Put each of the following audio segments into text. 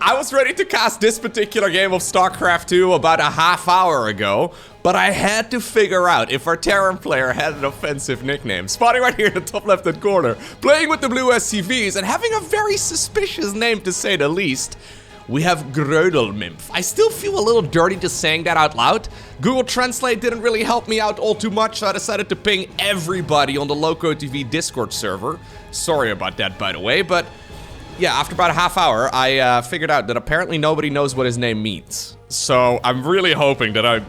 I was ready to cast this particular game of StarCraft 2 about a half hour ago, but I had to figure out if our Terran player had an offensive nickname. Spotting right here in the top left-hand corner, playing with the blue SCVs and having a very suspicious name to say the least. We have Grödelmimp. I still feel a little dirty just saying that out loud. Google Translate didn't really help me out all too much, so I decided to ping everybody on the LowkoTV Discord server. Sorry about that, by the way, but yeah, after about a half hour, I figured out that apparently nobody knows what his name means. So I'm really hoping that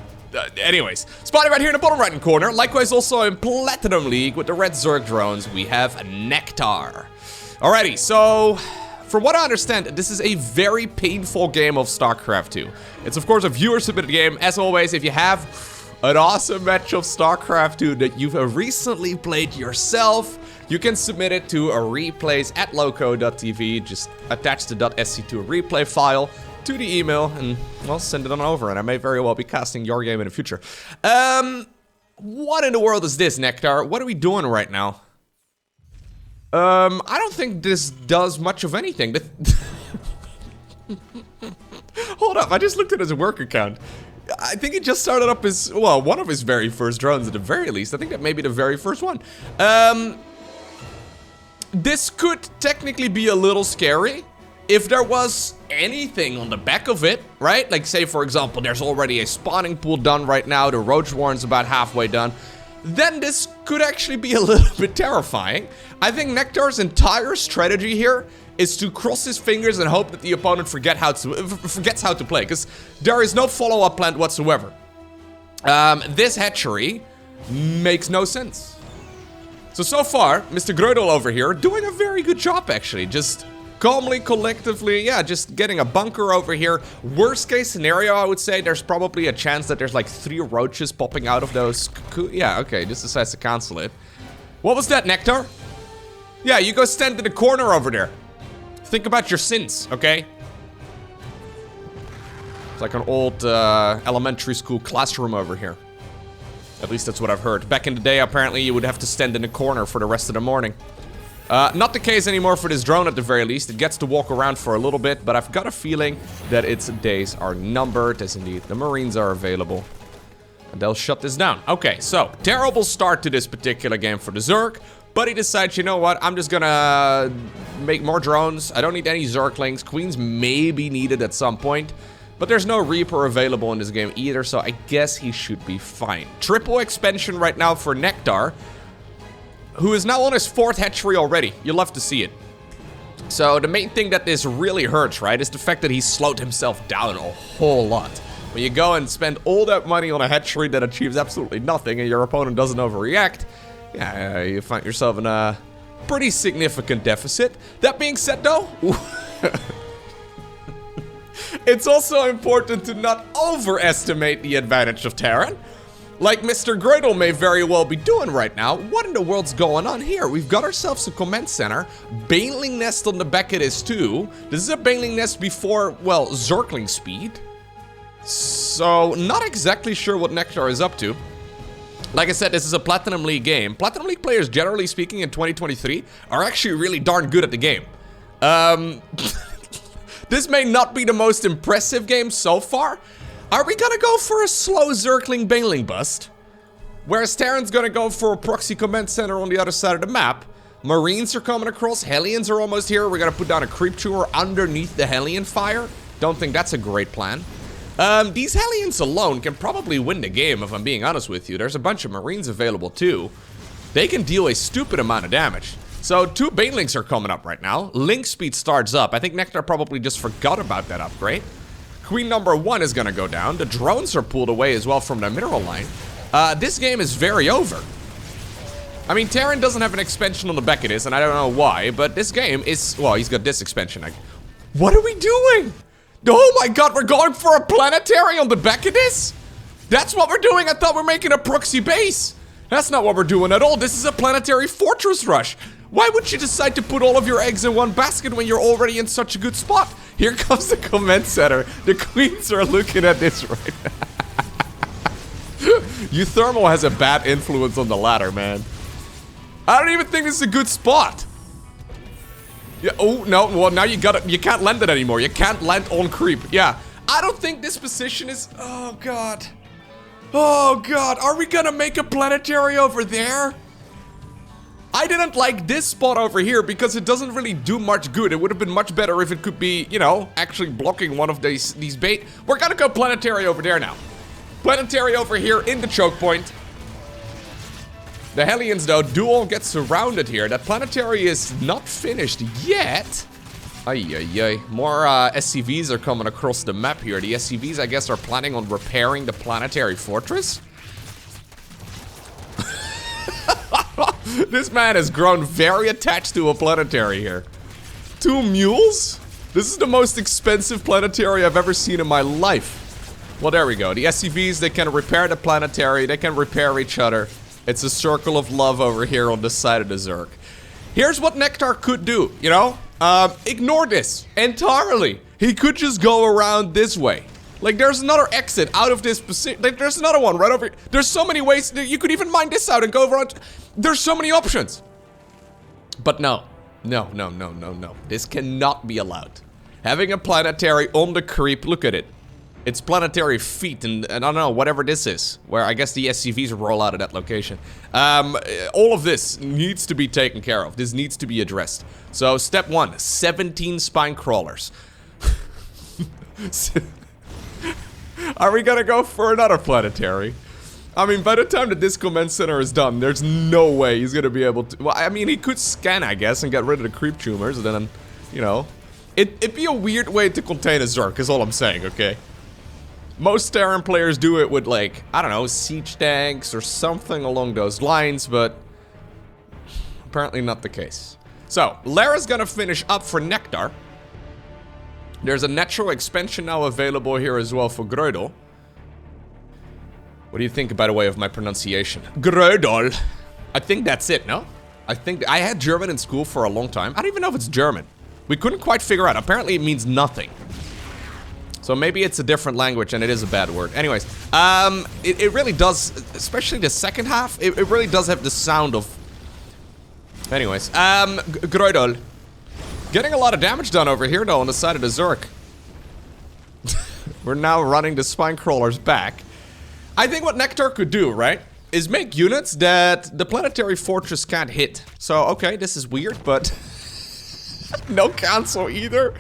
anyways, spotted right here in the bottom right-hand corner, likewise also in Platinum League with the red Zerg drones, we have Nectar. Alrighty, so from what I understand, this is a very painful game of StarCraft 2. It's of course a viewer-submitted game. As always, if you have an awesome match of StarCraft 2 that you've recently played yourself, you can submit it to a replays at LowkoTV. Just attach the .sc to a replay file to the email and, well, send it on over. And I may very well be casting your game in the future. What in the world is this, Nectar? What are we doing right now? I don't think this does much of anything. Hold up, I just looked at his work account. I think he just started up his, well, one of his very first drones at the very least. I think that may be the very first one. This could technically be a little scary if there was anything on the back of it, right? Like say, for example, there's already a spawning pool done right now. The Roach Warren's about halfway done. Then this could actually be a little bit terrifying. I think Nectar's entire strategy here is to cross his fingers and hope that the opponent forgets how to play, because there is no follow-up plan whatsoever. This hatchery makes no sense. So far, Mr. Grödel over here doing a very good job, actually. Just calmly, collectively, yeah, just getting a bunker over here. Worst case scenario, I would say, there's probably a chance that there's like 3 roaches popping out of those. Yeah, okay, just decides to cancel it. What was that, Nectar? Yeah, you go stand in the corner over there. Think about your sins, okay? It's like an old elementary school classroom over here. At least that's what I've heard. Back in the day, apparently, you would have to stand in the corner for the rest of the morning. Not the case anymore for this drone at the very least. It gets to walk around for a little bit, but I've got a feeling that its days are numbered, as indeed the Marines are available. And they'll shut this down. Okay, so, terrible start to this particular game for the Zerg. But he decides, you know what, I'm just gonna make more drones. I don't need any Zerglings. Queens may be needed at some point. But there's no Reaper available in this game either, so I guess he should be fine. Triple expansion right now for Nectar, who is now on his 4th hatchery already. You'll love to see it. So the main thing that this really hurts, right, is the fact that he slowed himself down a whole lot. When you go and spend all that money on a hatchery that achieves absolutely nothing and your opponent doesn't overreact, yeah, you find yourself in a pretty significant deficit. That being said, though, it's also important to not overestimate the advantage of Terran. Like Mr. Grödel may very well be doing right now. What in the world's going on here? We've got ourselves a command center. Baneling nest on the back of this too. This is a baneling nest before, well, Zergling speed. So, not exactly sure what Nectar is up to. Like I said, this is a Platinum League game. Platinum League players, generally speaking, in 2023 are actually really darn good at the game. This may not be the most impressive game so far. Are we gonna go for a slow Zergling Baneling bust? Whereas Terran's gonna go for a proxy command center on the other side of the map. Marines are coming across, Hellions are almost here. We're gonna put down a creep tour underneath the Hellion fire. Don't think that's a great plan. These Hellions alone can probably win the game, if I'm being honest with you. There's a bunch of Marines available too. They can deal a stupid amount of damage. So 2 Banelings are coming up right now. Link speed starts up. I think Nectar probably just forgot about that upgrade. Queen number 1 is gonna go down. The drones are pulled away as well from the mineral line. This game is very over. I mean, Terran doesn't have an expansion on the back of this, and I don't know why, but this game is, well, he's got this expansion. What are we doing? Oh my god, we're going for a planetary on the back of this? That's what we're doing? I thought we're making a proxy base. That's not what we're doing at all. This is a planetary fortress rush. Why would you decide to put all of your eggs in one basket when you're already in such a good spot? Here comes the command center. The queens are looking at this right now. Euthermal has a bad influence on the ladder, man. I don't even think this is a good spot. Yeah, oh, no, well, now you can't land it anymore. You can't land on creep. Yeah, I don't think this position is, oh, God. Oh, God, are we gonna make a planetary over there? I didn't like this spot over here because it doesn't really do much good. It would have been much better if it could be, you know, actually blocking one of these bait. We're gonna go planetary over there now. Planetary over here in the choke point. The Hellions, though, do all get surrounded here. That planetary is not finished yet. Ay. More SCVs are coming across the map here. The SCVs, I guess, are planning on repairing the planetary fortress. This man has grown very attached to a planetary here. 2 mules? This is the most expensive planetary I've ever seen in my life. Well, there we go. The SCVs, they can repair the planetary. They can repair each other. It's a circle of love over here on the side of the Zerg. Here's what Nectar could do, you know? Ignore this entirely. He could just go around this way. Like, there's another exit out of this position. Like, there's another one right over here. There's so many ways. You could even mine this out and go around. There's so many options. But no. No. This cannot be allowed. Having a planetary on the creep, look at it. It's planetary feet and I don't know, whatever this is. Where I guess the SCVs roll out of that location. All of this needs to be taken care of. This needs to be addressed. So, step 1, 17 spine crawlers. Are we gonna go for another planetary? I mean, by the time the Disco Man Center is done, there's no way he's gonna be able to... Well, I mean, he could scan, I guess, and get rid of the creep tumors, and then, you know... It'd be a weird way to contain a Zerg, is all I'm saying, okay? Most Terran players do it with, like, I don't know, siege tanks or something along those lines, but... apparently not the case. So, Lara's gonna finish up for Nectar. There's a natural expansion now available here as well for Grödel. What do you think, by the way, of my pronunciation? Grödel. I think that's it, no? I think I had German in school for a long time. I don't even know if it's German. We couldn't quite figure out. Apparently it means nothing. So maybe it's a different language and it is a bad word. Anyways, it really does, especially the second half, it really does have the sound of... Anyways, Grödel. Getting a lot of damage done over here, though, on the side of the Zerg. We're now running the spine crawlers back. I think what Nectar could do, right, is make units that the planetary fortress can't hit. So, okay, this is weird, but... no cancel either.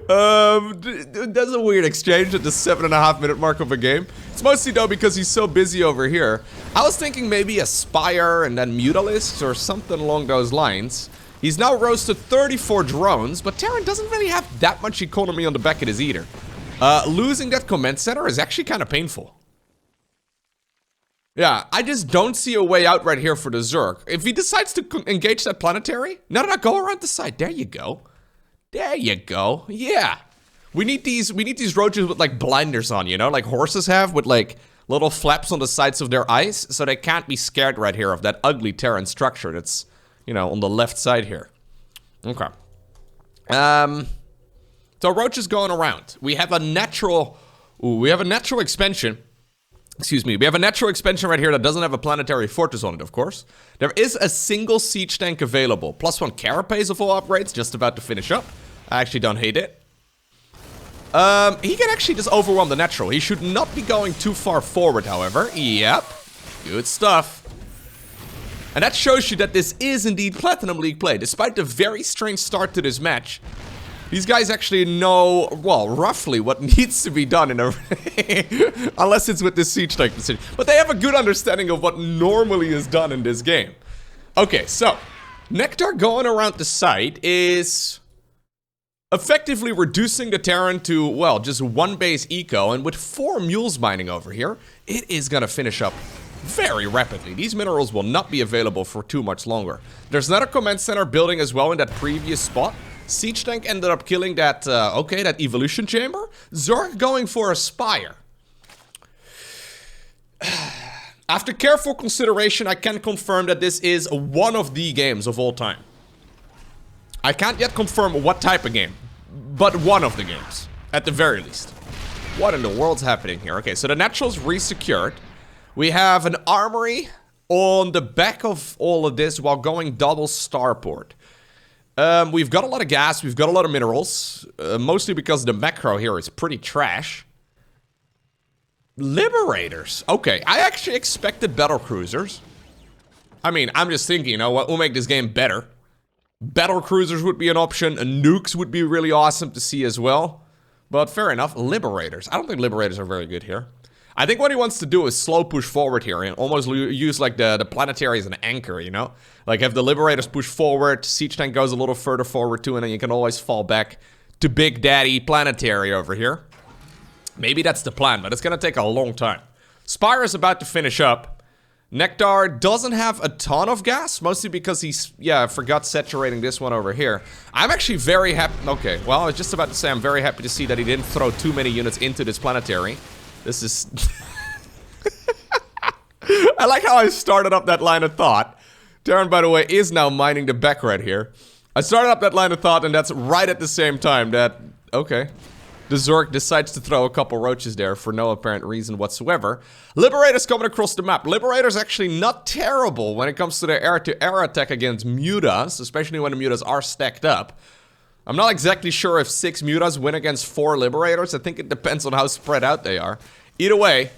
That's a weird exchange at the 7.5 minute mark of a game. It's mostly, though, because he's so busy over here. I was thinking maybe a Spire and then Mutalisks or something along those lines. He's now rose to 34 drones, but Terran doesn't really have that much economy on the back of his either. Losing that command center is actually kind of painful. Yeah, I just don't see a way out right here for the Zerg. If he decides to engage that planetary, no, go around the side. There you go. There you go. Yeah. We need these roaches with, like, blinders on, you know? Like horses have, with, like, little flaps on the sides of their eyes, so they can't be scared right here of that ugly Terran structure that's... you know, on the left side here. Okay. So Roach is going around. We have a natural... Ooh, we have a natural expansion. Excuse me. We have a natural expansion right here that doesn't have a planetary fortress on it, of course. There is a single siege tank available. +1 carapace of all upgrades, just about to finish up. I actually don't hate it. He can actually just overwhelm the natural. He should not be going too far forward, however. Yep. Good stuff. And that shows you that this is indeed Platinum League play. Despite the very strange start to this match, these guys actually know, well, roughly what needs to be done in a... unless it's with this siege tank decision. But they have a good understanding of what normally is done in this game. Okay, so, Nectar going around the site is... effectively reducing the Terran to, well, just 1 base eco. And with 4 mules mining over here, it is gonna finish up very rapidly. These minerals will not be available for too much longer. There's another command center building as well in that previous spot. Siege tank ended up killing that, okay, that evolution chamber. Zerg going for a Spire. After careful consideration, I can confirm that this is one of the games of all time. I can't yet confirm what type of game, but one of the games, at the very least. What in the world's happening here? Okay, so the natural's re-secured. We have an armory on the back of all of this while going double starport. We've got a lot of gas, we've got a lot of minerals. Mostly because the macro here is pretty trash. Liberators. Okay, I actually expected battle cruisers. I mean, I'm just thinking, you know what will make this game better? Battle cruisers would be an option. Nukes would be really awesome to see as well. But fair enough. Liberators. I don't think liberators are very good here. I think what he wants to do is slow push forward here and almost use like the planetary as an anchor, you know? Like have the liberators push forward, siege tank goes a little further forward too, and then you can always fall back to Big Daddy planetary over here. Maybe that's the plan, but it's gonna take a long time. Spire is about to finish up. Nectar doesn't have a ton of gas, mostly because he's, yeah, forgot saturating this one over here. I'm actually very happy. Okay, well, I was just about to say I'm very happy to see that he didn't throw too many units into this planetary. This is... I like how I started up that line of thought. Terran, by the way, is now mining the back right here. I started up that line of thought, and that's right at the same time that... Okay. The Zerg decides to throw a couple roaches there for no apparent reason whatsoever. Liberators coming across the map. Liberators actually not terrible when it comes to their air-to-air attack against mutas, especially when the mutas are stacked up. I'm not exactly sure if 6 mutas win against 4 liberators. I think it depends on how spread out they are. Either way,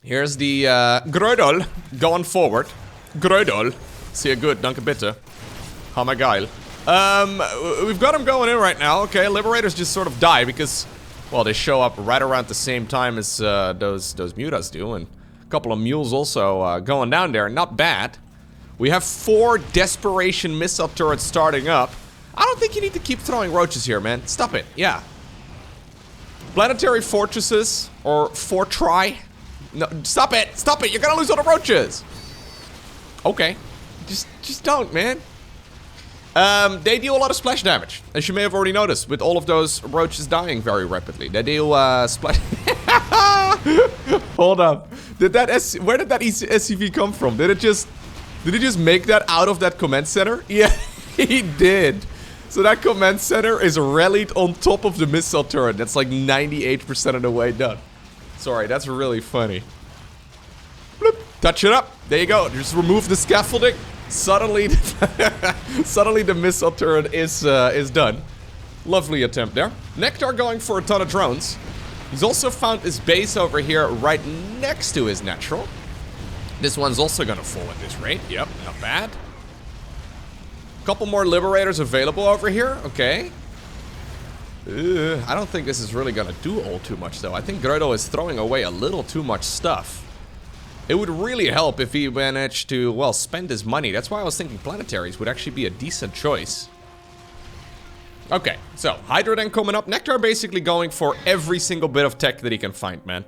here's the Grödel going forward. Grödel. Sehr gut, danke bitte. Hammergeil. We've got them going in right now. Okay, liberators just sort of die because, well, they show up right around the same time as those mutas do, and a couple of mules also going down there. Not bad. We have 4 desperation missile turrets starting up. I don't think you need to keep throwing roaches here, man. Stop it. Yeah. Planetary fortresses or fortry. No, stop it. Stop it. You're gonna lose all the roaches. Okay. Just don't, man. They deal a lot of splash damage, as you may have already noticed, with all of those roaches dying very rapidly. They deal splash. Hold up. Where did that SCV come from? Did he just make that out of that command center? Yeah, he did. So that command center is rallied on top of the missile turret. That's like 98% of the way done. Sorry, that's really funny. Bloop. Touch it up. There you go. Just remove the scaffolding. Suddenly, suddenly the missile turret is done. Lovely attempt there. Nectar going for a ton of drones. He's also found his base over here right next to his natural. This one's also gonna fall at this rate. Yep, not bad. Couple more liberators available over here. Okay. I don't think this is really gonna do all too much though. I think Grödel is throwing away a little too much stuff. It would really help if he managed to, well, spend his money. That's why I was thinking planetaries would actually be a decent choice. Okay, so Hydra then coming up. Nectar basically going for every single bit of tech that he can find, man.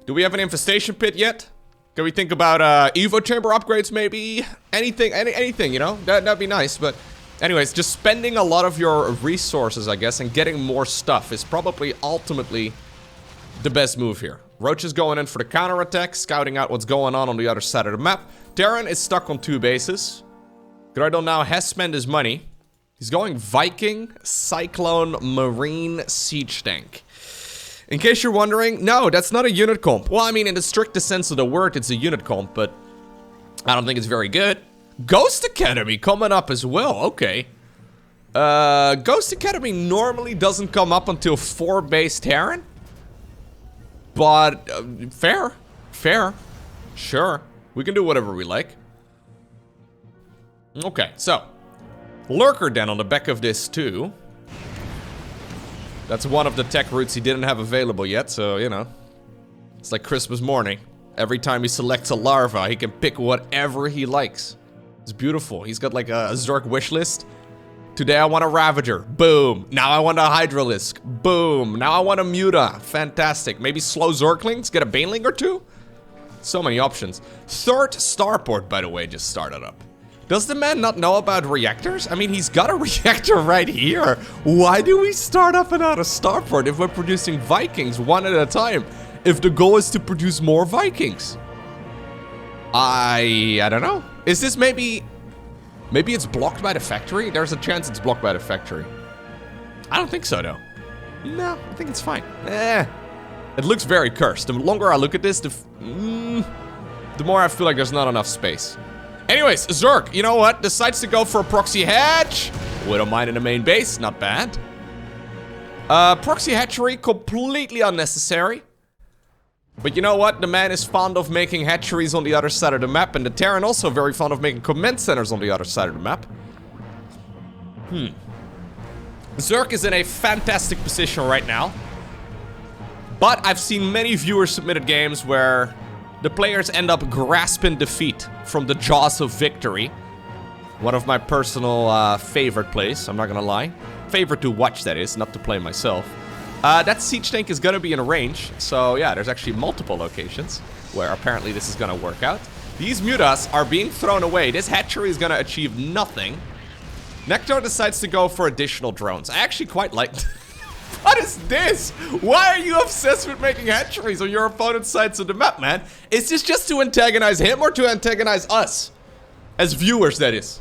Do we have an infestation pit yet? Can we think about Evo chamber upgrades maybe? Anything, you know? That'd be nice, but anyways, just spending a lot of your resources, I guess, and getting more stuff is probably ultimately the best move here. Roach is going in for the counterattack, scouting out what's going on the other side of the map. Terran is stuck on 2 bases. Grödel now has spent his money. He's going Viking, Cyclone, Marine, Siege Tank. In case you're wondering, no, that's not a unit comp. Well, I mean, in the strictest sense of the word, it's a unit comp, but I don't think it's very good. Ghost Academy coming up as well, okay. Ghost Academy normally doesn't come up until 4 base Terran. But, fair. Sure. We can do whatever we like. Okay, so. Lurker then on the back of this too. That's one of the tech routes he didn't have available yet, so, you know. It's like Christmas morning. Every time he selects a larva, he can pick whatever he likes. It's beautiful. He's got like a Zerg wish list. Today I want a Ravager. Boom. Now I want a Hydralisk. Boom. Now I want a Muta. Fantastic. Maybe slow Zerglings? Get a Baneling or 2? So many options. 3rd starport, by the way, just started up. Does the man not know about reactors? I mean, he's got a reactor right here. Why do we start up another starport if we're producing Vikings one at a time? If the goal is to produce more Vikings? I don't know. Is this maybe it's blocked by the factory? There's a chance it's blocked by the factory. I don't think so, though. No, I think it's fine. It looks very cursed. The longer I look at this, the more I feel like there's not enough space. Anyways, Zerk, you know what? Decides to go for a proxy hatch. Widow mine in the main base, not bad. Proxy hatchery, completely unnecessary. But you know what? The man is fond of making hatcheries on the other side of the map, and the Terran also very fond of making command centers on the other side of the map. Zerk is in a fantastic position right now. But I've seen many viewer-submitted games where the players end up grasping defeat from the jaws of victory. One of my personal favorite plays, I'm not gonna lie. Favorite to watch, that is, not to play myself. That siege tank is gonna be in range, so yeah, there's actually multiple locations where apparently this is gonna work out. These mutas are being thrown away. This hatchery is gonna achieve nothing. Nectar decides to go for additional drones. I actually quite like... What is this? Why are you obsessed with making hatcheries on your opponent's sides of the map, man? Is this just to antagonize him or to antagonize us? As viewers, that is.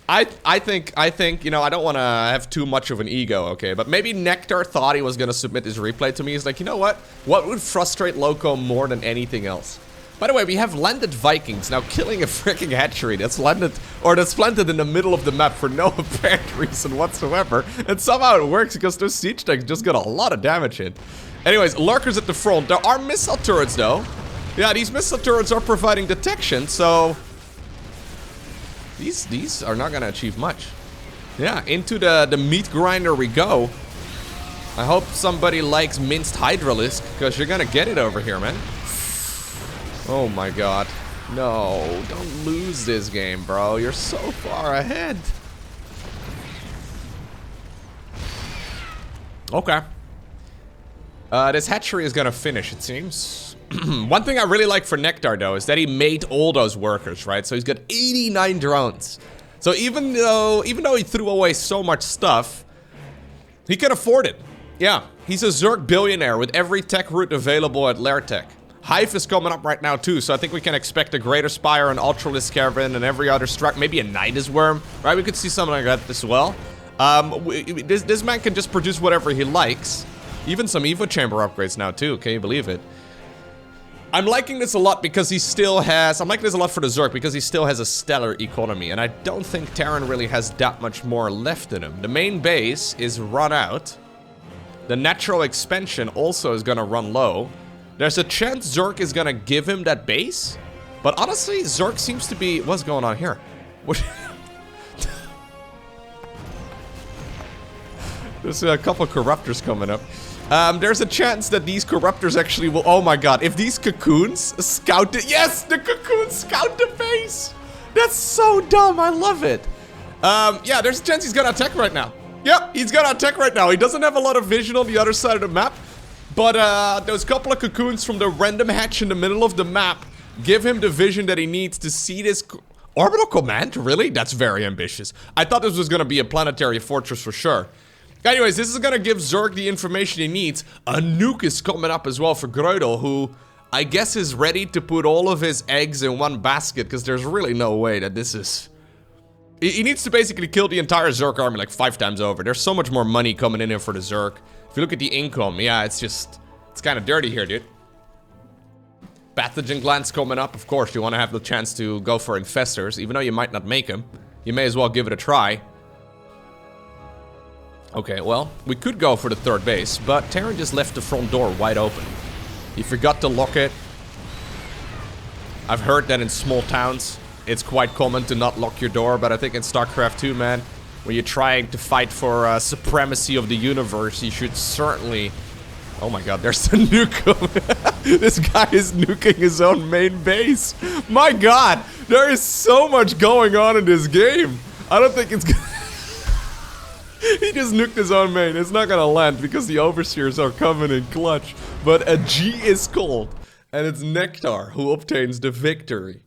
I think, you know, I don't want to have too much of an ego, okay? But maybe Nectar thought he was going to submit this replay to me. He's like, you know what? What would frustrate Lowko more than anything else? By the way, we have landed Vikings now killing a freaking hatchery that's landed, or that's planted in the middle of the map for no apparent reason whatsoever. And somehow it works because those siege tanks just got a lot of damage in. Anyways, lurkers at the front. There are missile turrets though. Yeah, these missile turrets are providing detection, so... These are not gonna achieve much. Yeah, into the meat grinder we go. I hope somebody likes minced hydralisk, because you're gonna get it over here, man. Oh my god. No, don't lose this game, bro. You're so far ahead. Okay. This hatchery is gonna finish, it seems. One thing I really like for Nectar, though, is that he made all those workers, right? So he's got 89 drones. So even though he threw away so much stuff, he can afford it. Yeah, he's a Zerk billionaire with every tech route available at Lairtech. Hive is coming up right now, too, so I think we can expect a Greater Spire, an Ultralisk Caravan, and every other struck. Maybe a Nidus Worm, right? We could see something like that as well. This man can just produce whatever he likes. Even some Evo Chamber upgrades now, too. Can you believe it? I'm liking this a lot because he still has... I'm liking this a lot for the Zerk because he still has a stellar economy. And I don't think Terran really has that much more left in him. The main base is run out. The natural expansion also is gonna run low. There's a chance Zerk is gonna give him that base. But honestly, Zerk seems to be... What's going on here? What? There's a couple of corruptors coming up. There's a chance that these corruptors actually will... Oh my god, if these cocoons scout it... Yes, the cocoons scout the base! That's so dumb, I love it. Yeah, there's a chance he's gonna attack right now. Yep, he's gonna attack right now. He doesn't have a lot of vision on the other side of the map. But those couple of cocoons from the random hatch in the middle of the map give him the vision that he needs to see this... Orbital command? Really? That's very ambitious. I thought this was gonna be a planetary fortress for sure. Anyways, this is gonna give Zerk the information he needs. A nuke is coming up as well for Greudel, who I guess is ready to put all of his eggs in one basket, because there's really no way that this is... He needs to basically kill the entire Zerk army like 5 times over. There's so much more money coming in here for the Zerk. If you look at the income, yeah, it's just... It's kind of dirty here, dude. Pathogen glands coming up. Of course, you want to have the chance to go for infestors, even though you might not make them. You may as well give it a try. Okay, well, we could go for the third base, but Terran just left the front door wide open. He forgot to lock it. I've heard that in small towns, it's quite common to not lock your door, but I think in StarCraft 2, man, when you're trying to fight for supremacy of the universe, you should certainly... Oh my god, there's a nuke. This guy is nuking his own main base. My god, there is so much going on in this game. I don't think it's gonna... He just nuked his own main. It's not gonna land because the overseers are coming in clutch. But a G is called, and it's Nectar who obtains the victory.